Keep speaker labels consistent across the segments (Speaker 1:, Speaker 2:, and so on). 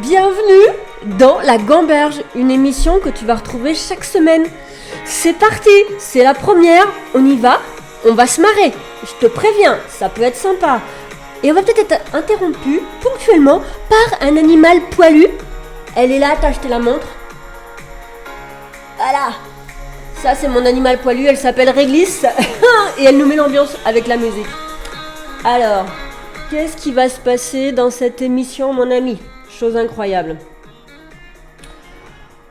Speaker 1: Bienvenue dans La Gamberge, une émission que tu vas retrouver chaque semaine. C'est parti, c'est la première, on y va, on va se marrer. Je te préviens, ça peut être sympa. Et on va peut-être être interrompu ponctuellement par un animal poilu. Elle est là, t'as acheté la montre. Voilà, ça c'est mon animal poilu, elle s'appelle Réglisse et elle nous met l'ambiance avec la musique. Alors, qu'est-ce qui va se passer dans cette émission, mon ami ? Chose incroyable.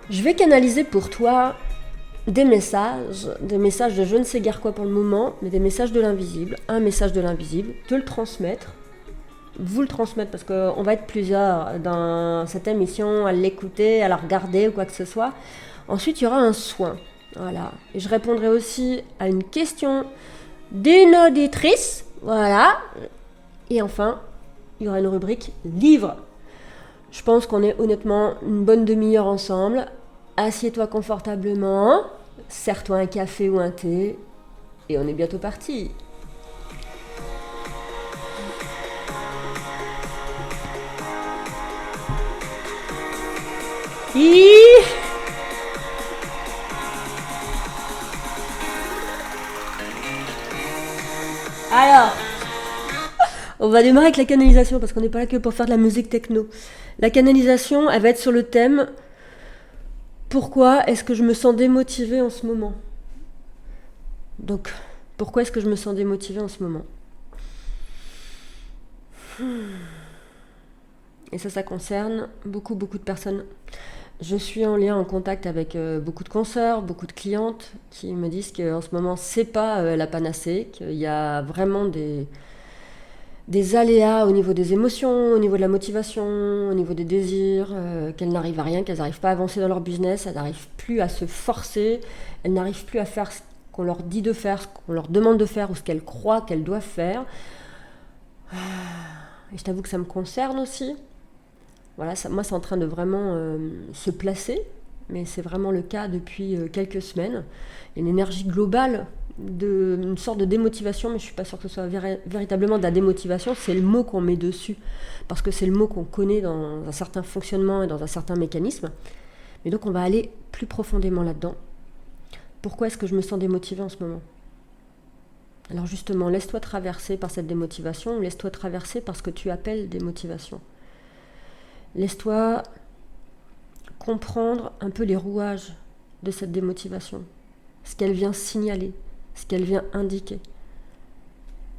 Speaker 1: Je vais canaliser pour toi des messages de je ne sais guère quoi pour le moment, mais des messages de l'invisible, un message de l'invisible, te le transmettre, vous le transmettre parce qu'on va être plusieurs dans cette émission à l'écouter, à la regarder ou quoi que ce soit. Ensuite, il y aura un soin. Voilà. Et je répondrai aussi à une question d'une auditrice. Voilà. Et enfin, il y aura une rubrique livre. Je pense qu'on est honnêtement une bonne demi-heure ensemble. Assieds-toi confortablement, sers-toi un café ou un thé, et on est bientôt parti. Alors, on va démarrer avec la canalisation parce qu'on n'est pas là que pour faire de la musique techno. La canalisation, elle va être sur le thème « Pourquoi est-ce que je me sens démotivée en ce moment ?» Donc, pourquoi est-ce que je me sens démotivée en ce moment ? Et ça concerne beaucoup de personnes. Je suis en lien, en contact avec beaucoup de consoeurs, beaucoup de clientes qui me disent qu'en ce moment, c'est pas la panacée, qu'il y a vraiment des aléas au niveau des émotions, au niveau de la motivation, au niveau des désirs, qu'elles n'arrivent à rien, qu'elles n'arrivent pas à avancer dans leur business, elles n'arrivent plus à se forcer, elles n'arrivent plus à faire ce qu'on leur dit de faire, ce qu'on leur demande de faire ou ce qu'elles croient qu'elles doivent faire. Et je t'avoue que ça me concerne aussi. Voilà, moi c'est en train de vraiment se placer, mais c'est vraiment le cas depuis quelques semaines. Il y a une énergie globale, une sorte de démotivation, mais je ne suis pas sûre que ce soit véritablement de la démotivation, c'est le mot qu'on met dessus, parce que c'est le mot qu'on connaît dans un certain fonctionnement et dans un certain mécanisme. Mais donc on va aller plus profondément là-dedans. Pourquoi est-ce que je me sens démotivée en ce moment ? Alors justement, laisse-toi traverser par cette démotivation, laisse-toi traverser par ce que tu appelles démotivation. Laisse-toi comprendre un peu les rouages de cette démotivation, ce qu'elle vient signaler, ce qu'elle vient indiquer.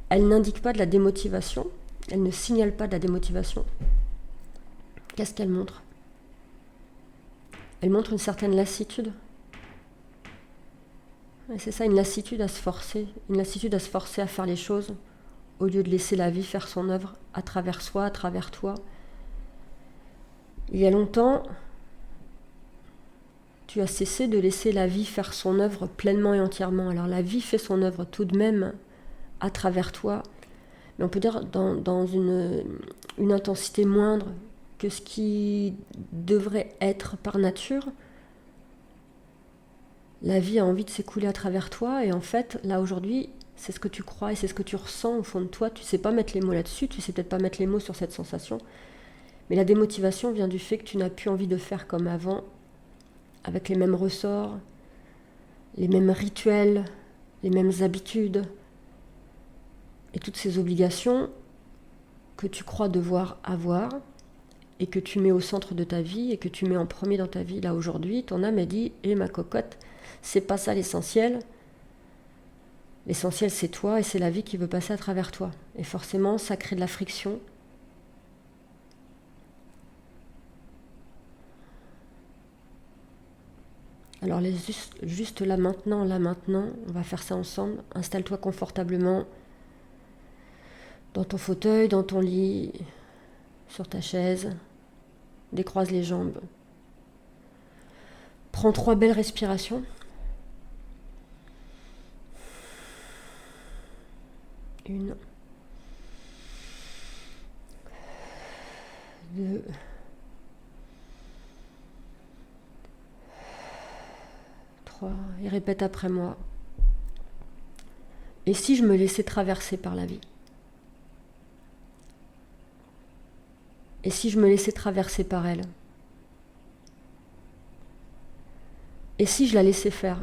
Speaker 1: Elle n'indique pas de la démotivation, elle ne signale pas de la démotivation. Qu'est-ce qu'elle montre ? Elle montre une certaine lassitude. Et c'est ça, une lassitude à se forcer, à faire les choses, au lieu de laisser la vie faire son œuvre à travers soi, à travers toi. Il y a longtemps, tu as cessé de laisser la vie faire son œuvre pleinement et entièrement. Alors la vie fait son œuvre tout de même à travers toi, mais on peut dire dans une intensité moindre que ce qui devrait être par nature. La vie a envie de s'écouler à travers toi et en fait, là aujourd'hui, c'est ce que tu crois et c'est ce que tu ressens au fond de toi. Tu ne sais pas mettre les mots là-dessus, tu ne sais peut-être pas mettre les mots sur cette sensation. Mais la démotivation vient du fait que tu n'as plus envie de faire comme avant, avec les mêmes ressorts, les mêmes rituels, les mêmes habitudes, et toutes ces obligations que tu crois devoir avoir, et que tu mets au centre de ta vie, et que tu mets en premier dans ta vie. Là aujourd'hui, ton âme a dit « Eh ma cocotte, c'est pas ça l'essentiel. L'essentiel c'est toi, et c'est la vie qui veut passer à travers toi. » Et forcément, ça crée de la friction. Alors juste là maintenant, on va faire ça ensemble. Installe-toi confortablement dans ton fauteuil, dans ton lit, sur ta chaise. Décroise les jambes. Prends 3 belles respirations. Une. 2. 3. Et répète après moi. Et si je me laissais traverser par la vie ? Et si je me laissais traverser par elle? Et si je la laissais faire?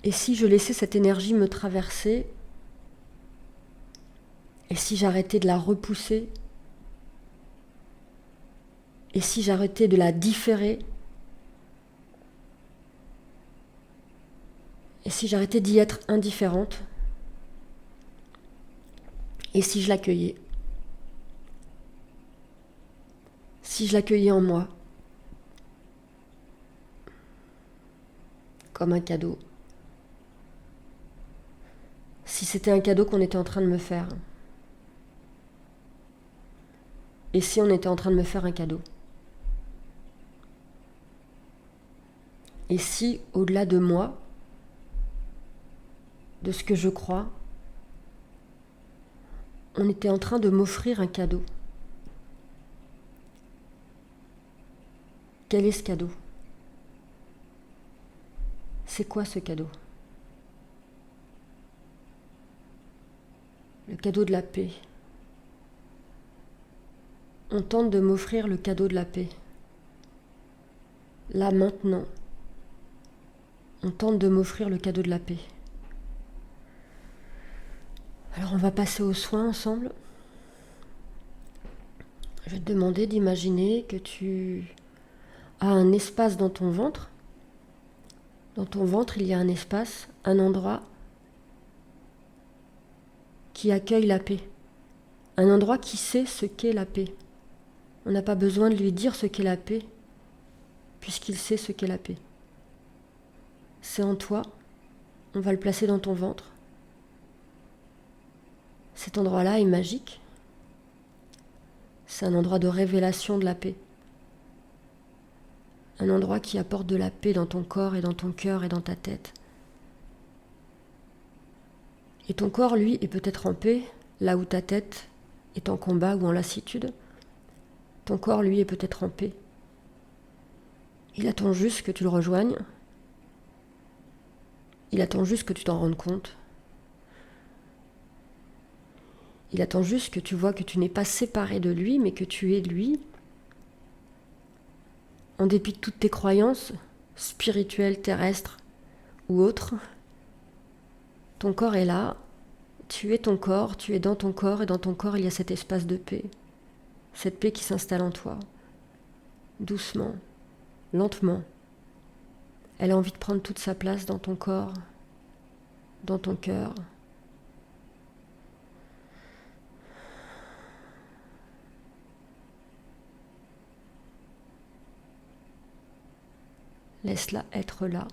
Speaker 1: Et si je laissais cette énergie me traverser? Et si j'arrêtais de la repousser? Et si j'arrêtais de la différer? Et si j'arrêtais d'y être indifférente? Et si je l'accueillais? Si je l'accueillais en moi? Comme un cadeau. Si c'était un cadeau qu'on était en train de me faire? Et si on était en train de me faire un cadeau? Et si, au-delà de moi, de ce que je crois, on était en train de m'offrir un cadeau? Quel est ce cadeau? C'est quoi ce cadeau? Le cadeau de la paix. On tente de m'offrir le cadeau de la paix. Là, maintenant, on tente de m'offrir le cadeau de la paix. Alors on va passer aux soins ensemble. Je vais te demander d'imaginer que tu as un espace dans ton ventre. Dans ton ventre, il y a un espace, un endroit qui accueille la paix. Un endroit qui sait ce qu'est la paix. On n'a pas besoin de lui dire ce qu'est la paix, puisqu'il sait ce qu'est la paix. C'est en toi, on va le placer dans ton ventre. Cet endroit-là est magique. C'est un endroit de révélation de la paix. Un endroit qui apporte de la paix dans ton corps et dans ton cœur et dans ta tête. Et ton corps, lui, est peut-être en paix, là où ta tête est en combat ou en lassitude. Ton corps, lui, est peut-être en paix. Il attend juste que tu le rejoignes. Il attend juste que tu t'en rendes compte. Il attend juste que tu vois que tu n'es pas séparé de lui, mais que tu es lui. En dépit de toutes tes croyances, spirituelles, terrestres ou autres, ton corps est là. Tu es ton corps, tu es dans ton corps, et dans ton corps, il y a cet espace de paix. Cette paix qui s'installe en toi. Doucement, lentement. Elle a envie de prendre toute sa place dans ton corps, dans ton cœur. Laisse-la être là.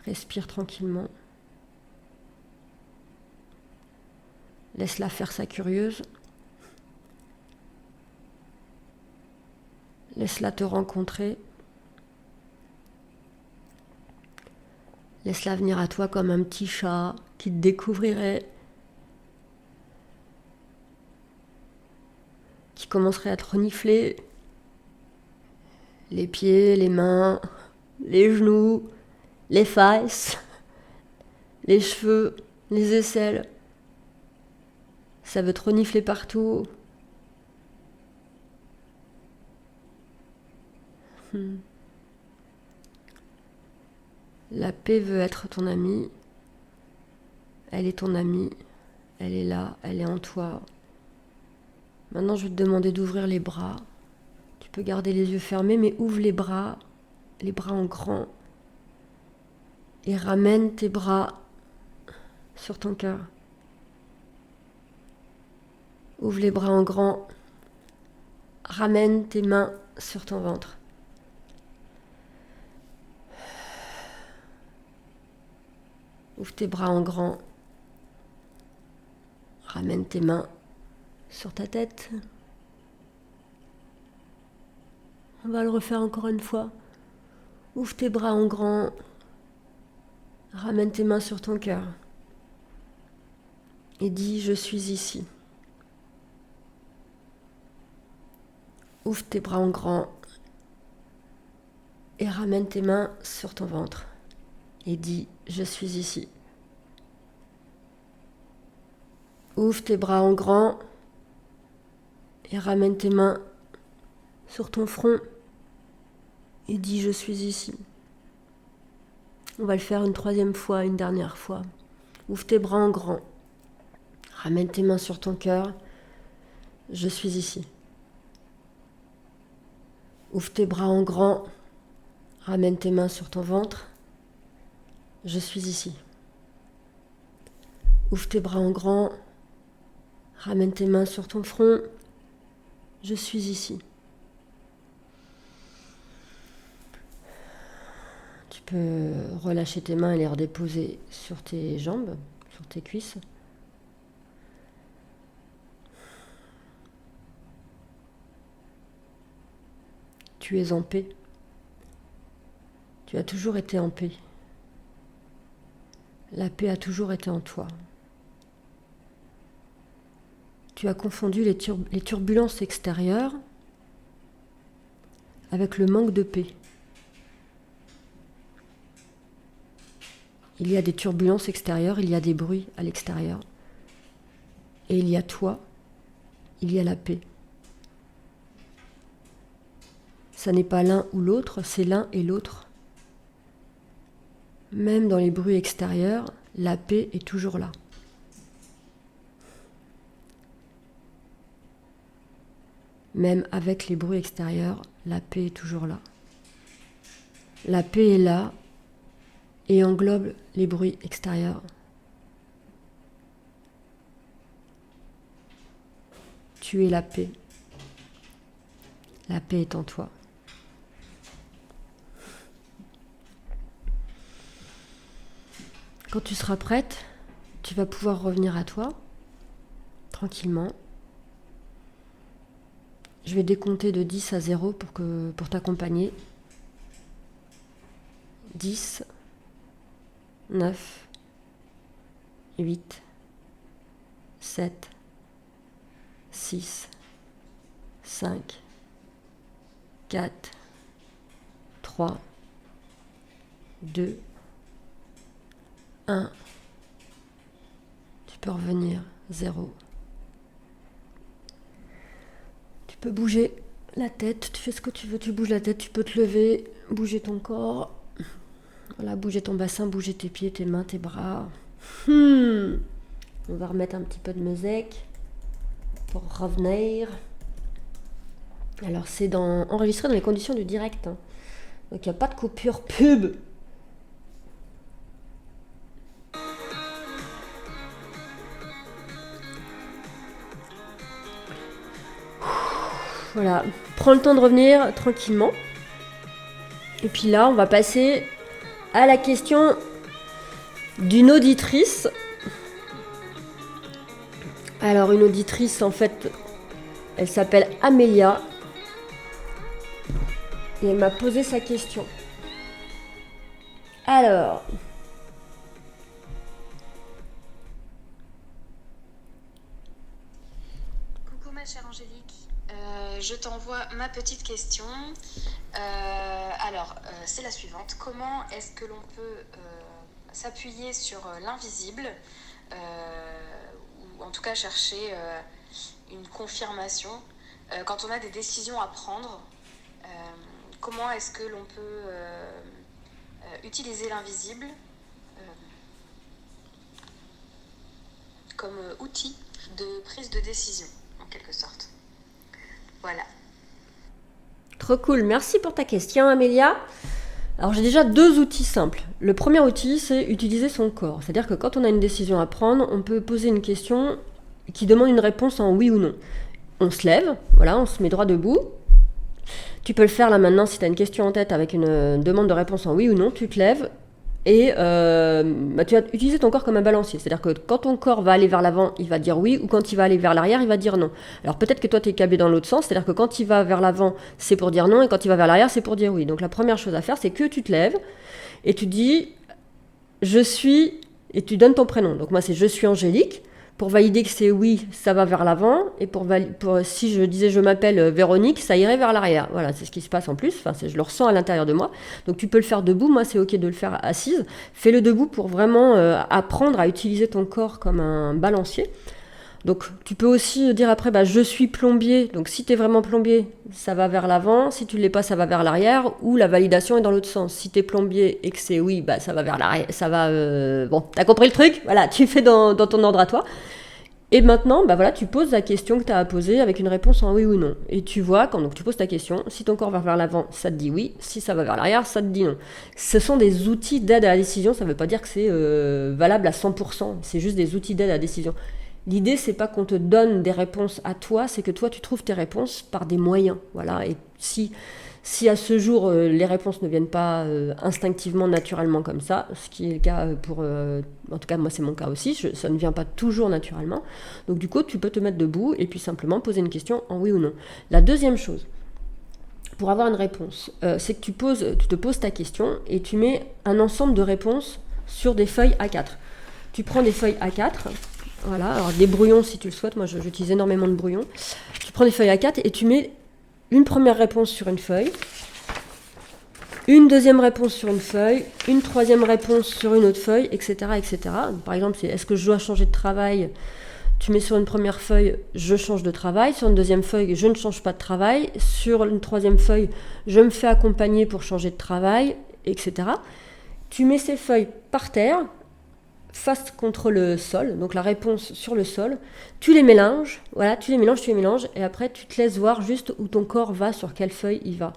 Speaker 1: Respire tranquillement. Laisse-la faire sa curieuse. Laisse-la te rencontrer. Laisse-la venir à toi comme un petit chat qui te découvrirait, qui commencerait à te renifler les pieds, les mains, les genoux, les fesses, les cheveux, les aisselles. Ça veut te renifler partout. La paix veut être ton amie. Elle est ton amie. Elle est là, elle est en toi. Maintenant, je vais te demander d'ouvrir les bras. Tu peux garder les yeux fermés, mais ouvre les bras en grand. Et ramène tes bras sur ton cœur. Ouvre les bras en grand. Ramène tes mains sur ton ventre. Ouvre tes bras en grand. Ramène tes mains sur ta tête. On va le refaire encore une fois. Ouvre tes bras en grand. Ramène tes mains sur ton cœur. Et dis, je suis ici. Ouvre tes bras en grand. Et ramène tes mains sur ton ventre. Et dis, je suis ici. Ouvre tes bras en grand et ramène tes mains sur ton front et dis je suis ici. On va le faire une troisième fois, une dernière fois. Ouvre tes bras en grand. Ramène tes mains sur ton cœur. Je suis ici. Ouvre tes bras en grand. Ramène tes mains sur ton ventre. Je suis ici. Ouvre tes bras en grand. Ramène tes mains sur ton front. Je suis ici. Tu peux relâcher tes mains et les redéposer sur tes jambes, sur tes cuisses. Tu es en paix. Tu as toujours été en paix. La paix a toujours été en toi. Tu as confondu les turbulences extérieures avec le manque de paix. Il y a des turbulences extérieures, il y a des bruits à l'extérieur. Et il y a toi, il y a la paix. Ça n'est pas l'un ou l'autre, c'est l'un et l'autre. Même dans les bruits extérieurs, la paix est toujours là. Même avec les bruits extérieurs, la paix est toujours là. La paix est là et englobe les bruits extérieurs. Tu es la paix. La paix est en toi. Quand tu seras prête, tu vas pouvoir revenir à toi, tranquillement. Je vais décompter de 10 à 0 pour t'accompagner. 10, 9, 8, 7, 6, 5, 4, 3, 2, 1. Tu peux revenir, 0. Tu peux bouger la tête, tu fais ce que tu veux, tu bouges la tête, tu peux te lever, bouger ton corps. Voilà, bouger ton bassin, bouger tes pieds, tes mains, tes bras. On va remettre un petit peu de musique pour revenir. Alors c'est enregistré dans les conditions du direct. Donc il n'y a pas de coupure pub. Voilà, prends le temps de revenir tranquillement. Et puis là, on va passer à la question d'une auditrice. Alors, une auditrice, en fait, elle s'appelle Amélia. Et elle m'a posé sa question. Alors...
Speaker 2: Coucou ma chère Angélique. Je t'envoie ma petite question. C'est la suivante. Comment est-ce que l'on peut s'appuyer sur l'invisible ou en tout cas chercher une confirmation quand on a des décisions à prendre? Comment est-ce que l'on peut utiliser l'invisible comme outil de prise de décision, en quelque sorte? Voilà.
Speaker 1: Trop cool, merci pour ta question Amélia. Alors j'ai déjà 2 outils simples. Le premier outil, c'est utiliser son corps. C'est-à-dire que quand on a une décision à prendre, on peut poser une question qui demande une réponse en oui ou non. On se lève, voilà, on se met droit debout. Tu peux le faire là maintenant si tu as une question en tête avec une demande de réponse en oui ou non, tu te lèves et tu vas utiliser ton corps comme un balancier. C'est-à-dire que quand ton corps va aller vers l'avant, il va dire oui, ou quand il va aller vers l'arrière, il va dire non. Alors peut-être que toi, tu es câblé dans l'autre sens, c'est-à-dire que quand il va vers l'avant, c'est pour dire non, et quand il va vers l'arrière, c'est pour dire oui. Donc la première chose à faire, c'est que tu te lèves et tu dis « je suis » et tu donnes ton prénom. Donc moi, c'est « je suis Angélique ». Pour valider que c'est oui, ça va vers l'avant. Et pour si je disais je m'appelle Véronique, ça irait vers l'arrière. Voilà, c'est ce qui se passe en plus. Enfin, je le ressens à l'intérieur de moi. Donc tu peux le faire debout. Moi, c'est ok de le faire assise. Fais-le debout pour vraiment apprendre à utiliser ton corps comme un balancier. Donc tu peux aussi dire après, je suis plombier. Donc si tu es vraiment plombier, ça va vers l'avant. Si tu ne l'es pas, ça va vers l'arrière. Ou la validation est dans l'autre sens. Si tu es plombier et que c'est oui, ça va vers l'arrière. Ça va... Bon, tu as compris le truc. Voilà, tu fais dans ton ordre à toi. Et maintenant, tu poses la question que tu as à poser avec une réponse en oui ou non. Et tu vois, donc tu poses ta question, si ton corps va vers l'avant, ça te dit oui. Si ça va vers l'arrière, ça te dit non. Ce sont des outils d'aide à la décision. Ça ne veut pas dire que c'est valable à 100%. C'est juste des outils d'aide à la décision. L'idée, c'est pas qu'on te donne des réponses à toi, c'est que toi, tu trouves tes réponses par des moyens. Voilà. Et si à ce jour, les réponses ne viennent pas instinctivement, naturellement comme ça, ce qui est le cas en tout cas, moi, c'est mon cas aussi, ça ne vient pas toujours naturellement. Donc, du coup, tu peux te mettre debout et puis simplement poser une question en oui ou non. La deuxième chose, pour avoir une réponse, c'est que tu te poses ta question et tu mets un ensemble de réponses sur des feuilles A4. Tu prends des feuilles A4, voilà, alors des brouillons si tu le souhaites, moi j'utilise énormément de brouillons. Tu prends des feuilles A4 et tu mets une première réponse sur une feuille, une deuxième réponse sur une feuille, une troisième réponse sur une autre feuille, etc. etc. Par exemple, c'est est-ce que je dois changer de travail ? Tu mets sur une première feuille, je change de travail. Sur une deuxième feuille, je ne change pas de travail. Sur une troisième feuille, je me fais accompagner pour changer de travail, etc. Tu mets ces feuilles par terre, face contre le sol, donc la réponse sur le sol, tu les mélanges, et après tu te laisses voir juste où ton corps va, sur quelle feuille il va.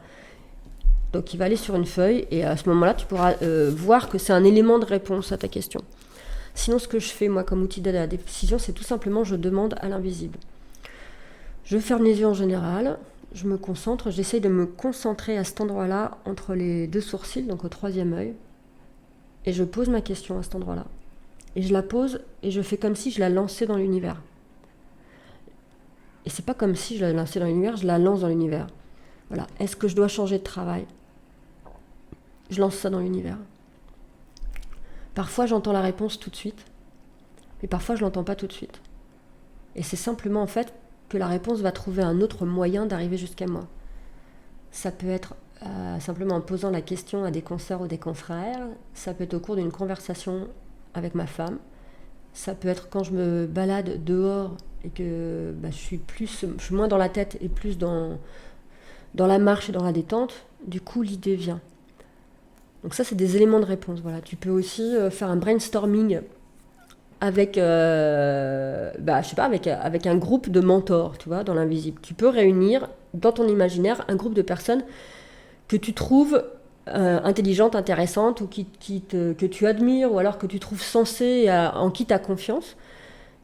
Speaker 1: Donc il va aller sur une feuille, et à ce moment-là, tu pourras voir que c'est un élément de réponse à ta question. Sinon, ce que je fais, moi, comme outil d'aide à la décision, c'est tout simplement, je demande à l'invisible. Je ferme les yeux en général, je me concentre, j'essaye de me concentrer à cet endroit-là, entre les deux sourcils, donc au troisième œil, et je pose ma question à cet endroit-là. Et je la pose et je fais comme si je la lançais dans l'univers. Et c'est pas comme si je la lançais dans l'univers, je la lance dans l'univers. Voilà. Est-ce que je dois changer de travail ? Je lance ça dans l'univers. Parfois j'entends la réponse tout de suite, mais parfois je l'entends pas tout de suite. Et c'est simplement en fait que la réponse va trouver un autre moyen d'arriver jusqu'à moi. Ça peut être simplement en posant la question à des consoeurs ou des confrères, ça peut être au cours d'une conversation avec ma femme, ça peut être quand je me balade dehors et que je suis moins dans la tête et plus dans la marche et dans la détente, du coup l'idée vient. Donc ça c'est des éléments de réponse. Voilà. Tu peux aussi faire un brainstorming avec, avec un groupe de mentors, tu vois, dans l'invisible. Tu peux réunir dans ton imaginaire un groupe de personnes que tu trouves intelligente, intéressante, ou que tu admires, ou alors que tu trouves sensée, en qui tu as confiance.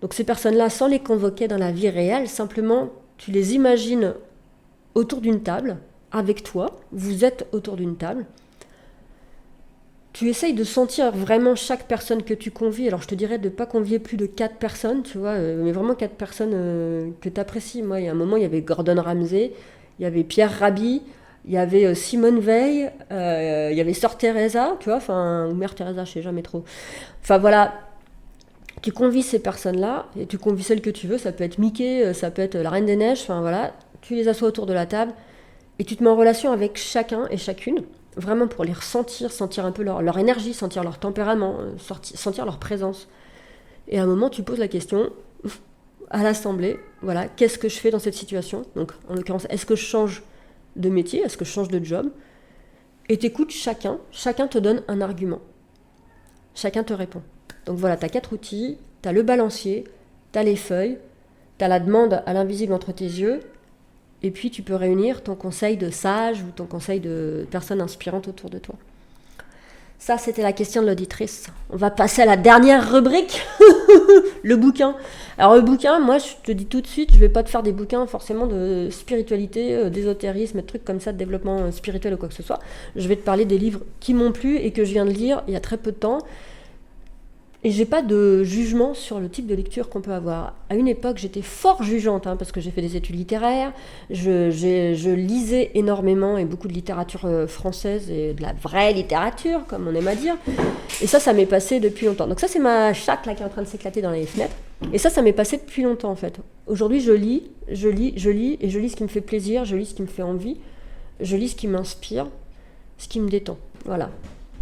Speaker 1: Donc ces personnes-là, sans les convoquer dans la vie réelle, simplement tu les imagines autour d'une table, avec toi, vous êtes autour d'une table. Tu essayes de sentir vraiment chaque personne que tu convies. Alors je te dirais de ne pas convier plus de 4 personnes, tu vois, mais vraiment 4 personnes que tu apprécies. Moi, il y a un moment, il y avait Gordon Ramsay, il y avait Pierre Rabhi, il y avait Simone Veil, il y avait Sœur Teresa, tu vois, ou Mère Teresa, je sais jamais trop. Enfin voilà, tu convies ces personnes-là, et tu convies celles que tu veux, ça peut être Mickey, ça peut être la Reine des Neiges, enfin voilà, tu les assois autour de la table, et tu te mets en relation avec chacun et chacune, vraiment pour les ressentir, sentir un peu leur énergie, sentir leur tempérament, sentir leur présence. Et à un moment, tu poses la question à l'assemblée, voilà, qu'est-ce que je fais dans cette situation ? Donc, en l'occurrence, est-ce que je change de métier, est-ce que je change de job ? Et t'écoutes chacun te donne un argument. Chacun te répond. Donc voilà, t'as 4 outils, t'as le balancier, t'as les feuilles, t'as la demande à l'invisible entre tes yeux, et puis tu peux réunir ton conseil de sage ou ton conseil de personne inspirante autour de toi. Ça, c'était la question de l'auditrice. On va passer à la dernière rubrique, le bouquin. Alors le bouquin, moi je te dis tout de suite, je vais pas te faire des bouquins forcément de spiritualité, d'ésotérisme, de trucs comme ça, de développement spirituel ou quoi que ce soit. Je vais te parler des livres qui m'ont plu et que je viens de lire il y a très peu de temps. Et j'ai pas de jugement sur le type de lecture qu'on peut avoir. À une époque, j'étais fort jugeante, parce que j'ai fait des études littéraires, je lisais énormément et beaucoup de littérature française et de la vraie littérature, comme on aime à dire. Et ça m'est passé depuis longtemps. Donc ça, c'est ma chatte là qui est en train de s'éclater dans les fenêtres. Et ça m'est passé depuis longtemps en fait. Aujourd'hui, je lis, et je lis ce qui me fait plaisir, je lis ce qui me fait envie, je lis ce qui m'inspire, ce qui me détend. Voilà.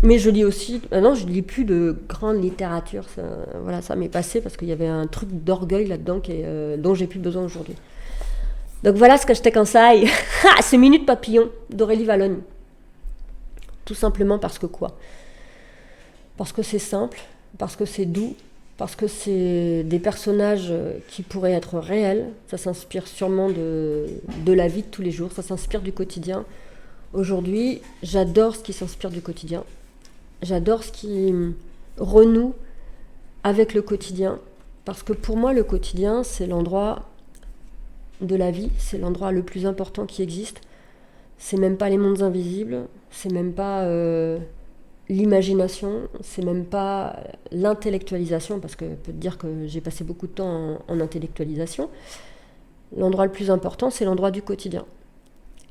Speaker 1: Mais je lis aussi... non, je lis plus de grande littérature. Ça m'est passé parce qu'il y avait un truc d'orgueil là-dedans dont j'ai plus besoin aujourd'hui. Donc voilà ce que je te conseille. C'est Minute Papillon d'Aurélie Valogne. Tout simplement parce que quoi ? Parce que c'est simple, parce que c'est doux, parce que c'est des personnages qui pourraient être réels. Ça s'inspire sûrement de la vie de tous les jours, ça s'inspire du quotidien. Aujourd'hui, j'adore ce qui s'inspire du quotidien. J'adore ce qui renoue avec le quotidien. Parce que pour moi, le quotidien, c'est l'endroit de la vie, c'est l'endroit le plus important qui existe. C'est même pas les mondes invisibles, c'est même pas l'imagination, c'est même pas l'intellectualisation, parce que je peux te dire que j'ai passé beaucoup de temps en intellectualisation. L'endroit le plus important, c'est l'endroit du quotidien.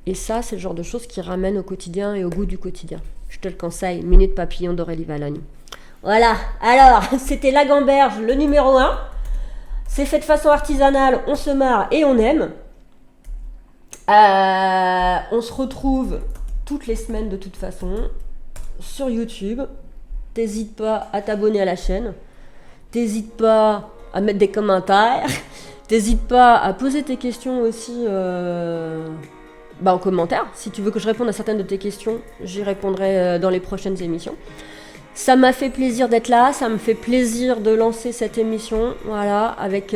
Speaker 1: Et ça, c'est le genre de choses qui ramènent au quotidien et au goût du quotidien. Je te le conseille, Minute Papillon d'Aurélie Valogne. Voilà, alors, c'était La Gamberge, le numéro 1. C'est fait de façon artisanale, on se marre et on aime. On se retrouve toutes les semaines de toute façon sur YouTube. T'hésites pas à t'abonner à la chaîne. T'hésites pas à mettre des commentaires. T'hésites pas à poser tes questions aussi en commentaire. Si tu veux que je réponde à certaines de tes questions, j'y répondrai dans les prochaines émissions. Ça m'a fait plaisir d'être là, ça me fait plaisir de lancer cette émission, voilà, avec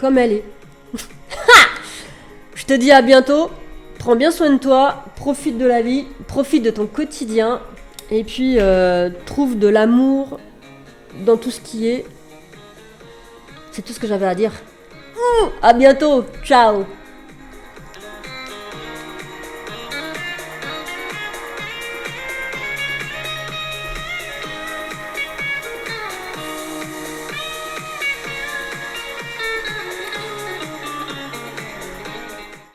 Speaker 1: comme elle est. Je te dis à bientôt, prends bien soin de toi, profite de la vie, profite de ton quotidien, et puis trouve de l'amour dans tout ce qui est. C'est tout ce que j'avais à dire. À bientôt, ciao.